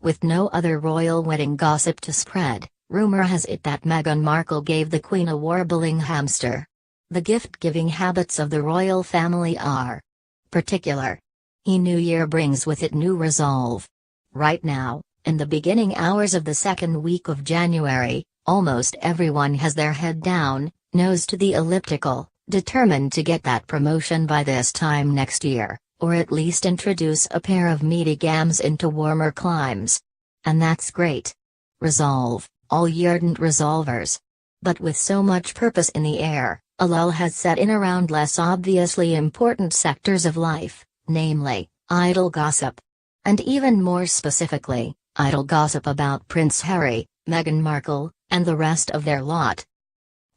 With no other royal wedding gossip to spread, rumor has it that Meghan Markle gave the Queen a warbling hamster. The gift-giving habits of the royal family are particular. New year brings with it new resolve. Right now, in the beginning hours of the second week of January, almost everyone has their head down, nose to the elliptical, determined to get that promotion by this time next year, or at least introduce a pair of meaty gams into warmer climes. And that's great. Resolve, all ardent resolvers. But with so much purpose in the air, a lull has set in around less obviously important sectors of life, namely, idle gossip. And even more specifically, idle gossip about Prince Harry, Meghan Markle, and the rest of their lot.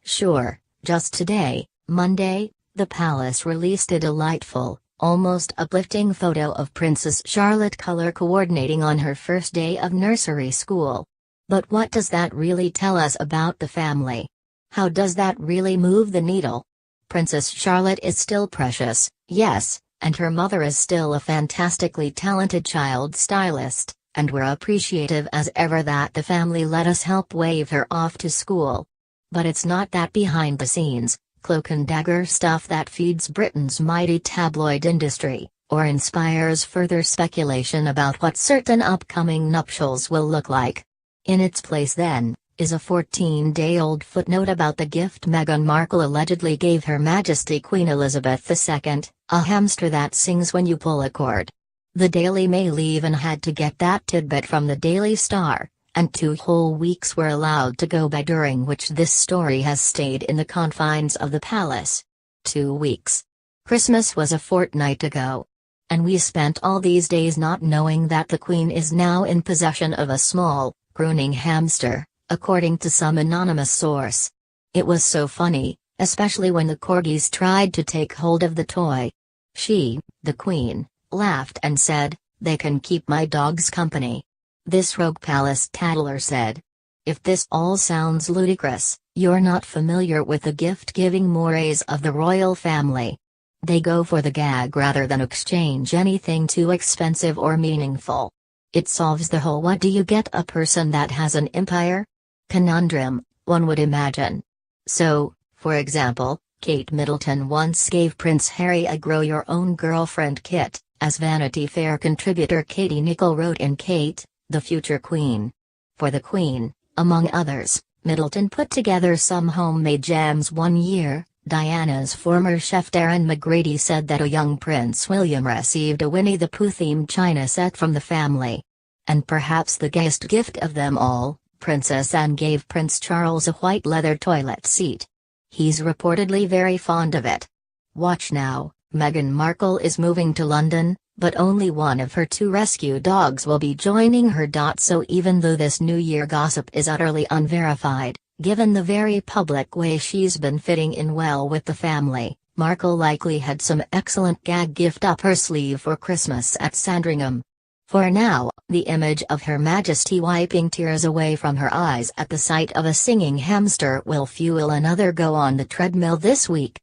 Sure, just today, Monday, the palace released a delightful, almost uplifting photo of Princess Charlotte color coordinating on her first day of nursery school. But what does that really tell us about the family? How does that really move the needle? Princess Charlotte is still precious, yes, and her mother is still a fantastically talented child stylist, and we're appreciative as ever that the family let us help wave her off to school. But it's not that behind-the-scenes, cloak-and-dagger stuff that feeds Britain's mighty tabloid industry, or inspires further speculation about what certain upcoming nuptials will look like. In its place then, is a 14-day-old footnote about the gift Meghan Markle allegedly gave Her Majesty Queen Elizabeth II, a hamster that sings when you pull a cord. The Daily Mail even had to get that tidbit from the Daily Star, and 2 whole weeks were allowed to go by during which this story has stayed in the confines of the palace. 2 weeks. Christmas was a fortnight ago. And we spent all these days not knowing that the Queen is now in possession of a small, crooning hamster, according to some anonymous source. It was so funny, especially when the corgis tried to take hold of the toy. She, the Queen, laughed and said, "They can keep my dogs company." This rogue palace tattler said. If this all sounds ludicrous, you're not familiar with the gift-giving mores of the royal family. They go for the gag rather than exchange anything too expensive or meaningful. It solves the whole "what do you get a person that has an empire?" conundrum, one would imagine. So, for example, Kate Middleton once gave Prince Harry a grow-your-own girlfriend kit, as Vanity Fair contributor Katie Nicholl wrote in Kate, the Future Queen. For the Queen, among others, Middleton put together some homemade jams one year. Diana's former chef Darren McGrady said that a young Prince William received a Winnie the Pooh-themed china set from the family. And perhaps the gayest gift of them all, Princess Anne gave Prince Charles a white leather toilet seat. He's reportedly very fond of it. Watch now, Meghan Markle is moving to London, but only one of her 2 rescue dogs will be joining her. So even though this New Year gossip is utterly unverified, given the very public way she's been fitting in well with the family, Markle likely had some excellent gag gift up her sleeve for Christmas at Sandringham. For now, the image of Her Majesty wiping tears away from her eyes at the sight of a singing hamster will fuel another go on the treadmill this week.